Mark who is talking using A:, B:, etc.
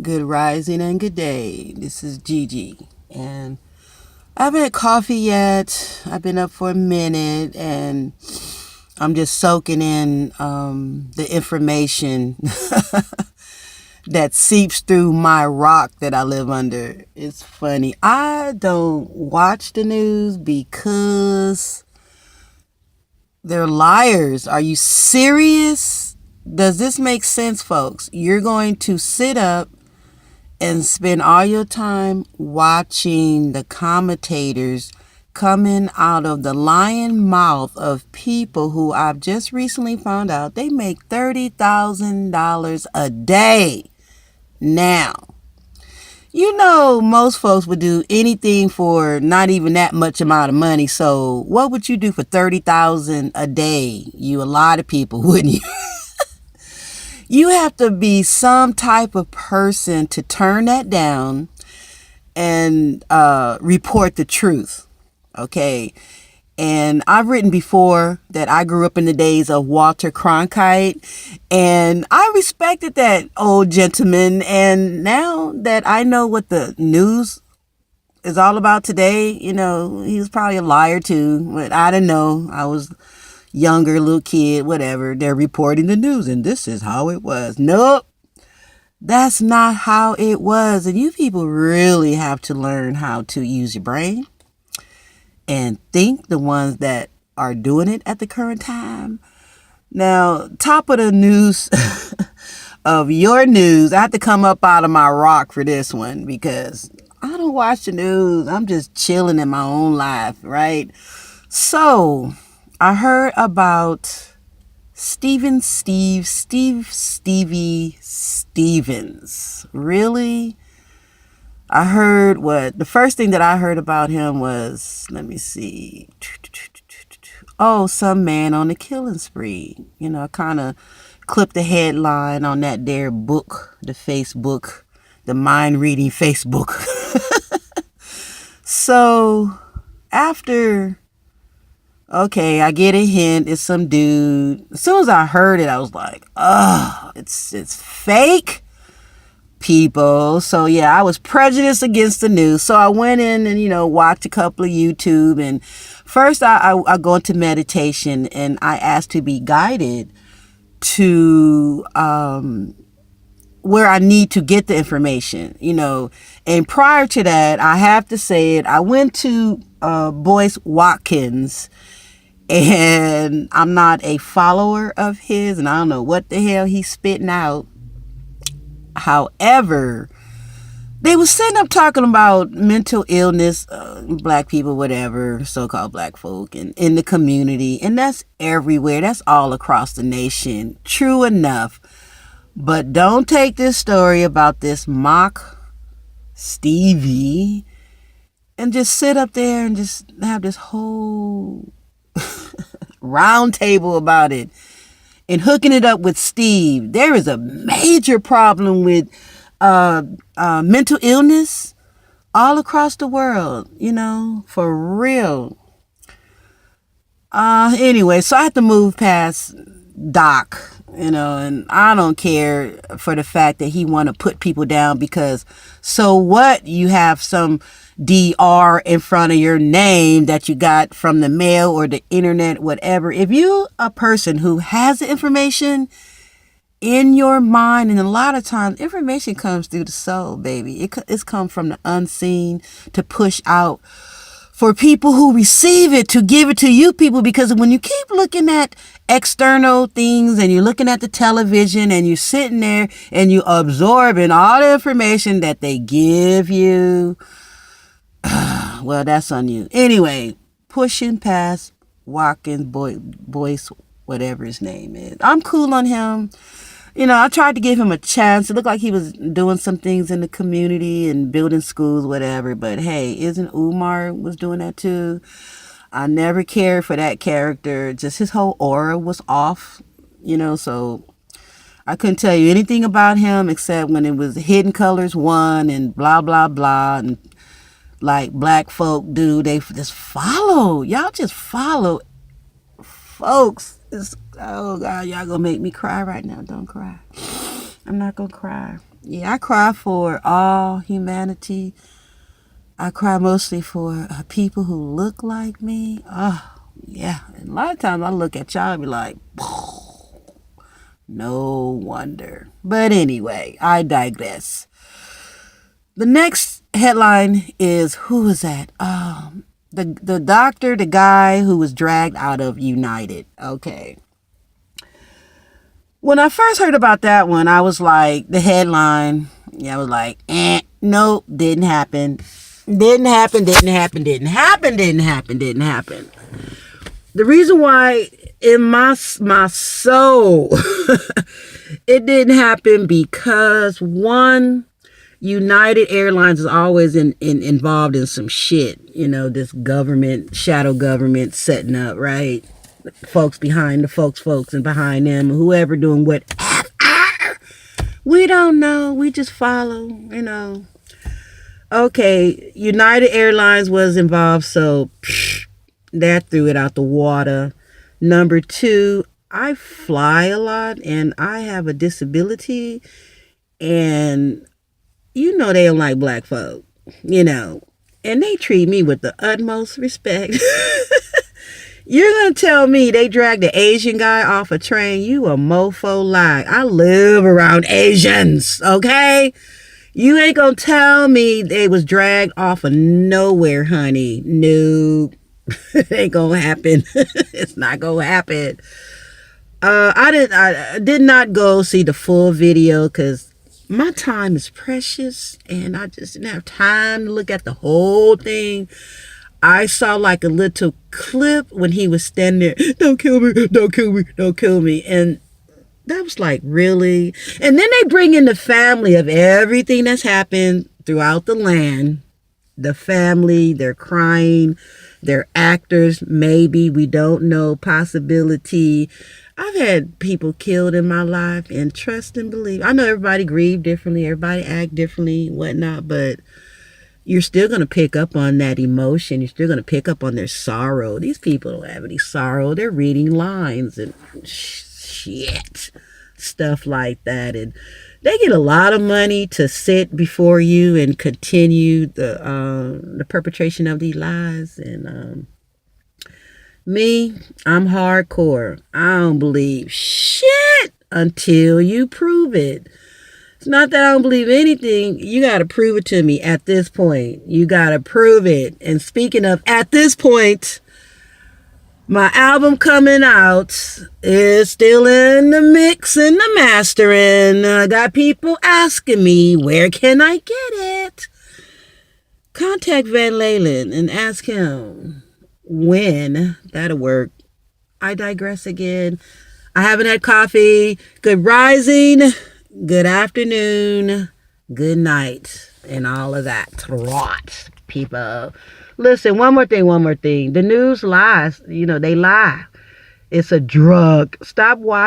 A: Good rising and good day. This is Gigi. And I haven't had coffee yet. I've been up for a minute and I'm just soaking in the information that seeps through my rock that I live under. It's funny. I don't watch the news because they're liars. Are you serious? Does this make sense, folks? You're going to sit up and spend all your time watching the commentators coming out of the lying mouth of people who I've just recently found out they make $30,000 a day. Now, most folks would do anything for not even that much amount of money. So, what would you do for 30,000 a day? You a lot of people, wouldn't you? You have to be some type of person to turn that down and report the truth. Okay. And I've written before that I grew up in the days of Walter Cronkite, and I respected that old gentleman. And now that I know what the news is all about today, he was probably a liar too, but I don't know. I was younger, little kid, whatever. They're reporting the news and this is how it was. Nope. That's not how it was. And you people really have to learn how to use your brain and think, the ones that are doing it at the current time. Now, top of the news of your news, I have to come up out of my rock for this one because I don't watch the news. I'm just chilling in my own life, right? So, I heard about Stevie Stevens. Really? I heard the first thing that I heard about him was, let me see. Oh, some man on a killing spree. I kind of clipped the headline on that there book, the Facebook, the mind reading Facebook. So after, okay, I get a hint. It's some dude. As soon as I heard it, I was like, oh, it's fake. People. So yeah, I was prejudiced against the news. So I went in and watched a couple of YouTube, and first I go into meditation and I asked to be guided to where I need to get the information. And prior to that, I have to say it, I went to Boyce Watkins, and I'm not a follower of his, and I don't know what the hell he's spitting out. However, they was sitting up talking about mental illness, black people, whatever, so-called black folk, and in the community. And that's everywhere. That's all across the nation. True enough. But don't take this story about this mock Stevie and just sit up there and just have this whole round table about it and hooking it up with Steve. There is a major problem with mental illness all across the world, for real. Anyway, so I have to move past Doc, and I don't care for the fact that he want to put people down, because so what? You have some DR in front of your name that you got from the mail or the internet, whatever. If you a person who has the information in your mind, and a lot of times information comes through the soul, baby. It's come from the unseen to push out for people who receive it, to give it to you people. Because when you keep looking at external things and you're looking at the television and you're sitting there and you absorbing all the information that they give you, well, that's on you. Anyway, pushing past Watkins, Boyce, whatever his name is. I'm cool on him. I tried to give him a chance. It looked like he was doing some things in the community and building schools, whatever. But hey, isn't Umar was doing that too? I never cared for that character. Just his whole aura was off, so I couldn't tell you anything about him except when it was Hidden Colors 1 and blah, blah, blah. And like black folk do, they just follow. Y'all just follow. Folks, oh God, y'all gonna make me cry right now. Don't cry. I'm not gonna cry. Yeah, I cry for all humanity. I cry mostly for people who look like me. Oh, yeah. And a lot of times I look at y'all and be like, no wonder. But anyway, I digress. The next headline is, who is that? The doctor, the guy who was dragged out of United. Okay. When I first heard about that one, I was like, the headline, I was like, nope, didn't happen. Didn't happen. The reason why in my soul it didn't happen because, one, United Airlines is always involved in some shit. This government, shadow government setting up, right? Folks behind the folks and behind them, whoever doing what. We don't know. We just follow. Okay, United Airlines was involved, so that threw it out the water. Number two, I fly a lot and I have a disability, and they don't like black folk, and they treat me with the utmost respect. You're going to tell me they dragged the Asian guy off a train? You a mofo lie. I live around Asians, okay? You ain't going to tell me they was dragged off of nowhere, honey. No, it ain't going to happen. It's not going to happen. I did not go see the full video because my time is precious and I just didn't have time to look at the whole thing. I saw like a little clip when he was standing there, don't kill me, don't kill me, don't kill me. And that was like, really? And then they bring in the family of everything that's happened throughout the land. The family, they're crying, they're actors, maybe, we don't know, possibility. I've had people killed in my life, and trust and believe. I know everybody grieve differently, everybody act differently, whatnot, but you're still going to pick up on that emotion. You're still going to pick up on their sorrow. These people don't have any sorrow. They're reading lines and shit, stuff like that. And they get a lot of money to sit before you and continue the perpetration of these lies. And me, I'm hardcore. I don't believe shit until you prove it. It's not that I don't believe anything. You got to prove it to me at this point. You got to prove it. And speaking of at this point, my album coming out is still in the mix and the mastering. I got people asking me, where can I get it? Contact Van Lalen and ask him when that'll work. I digress again. I haven't had coffee. Good rising. Good afternoon, good night, and all of that. Trot, people. Listen, one more thing. The news lies. They lie. It's a drug. Stop watching.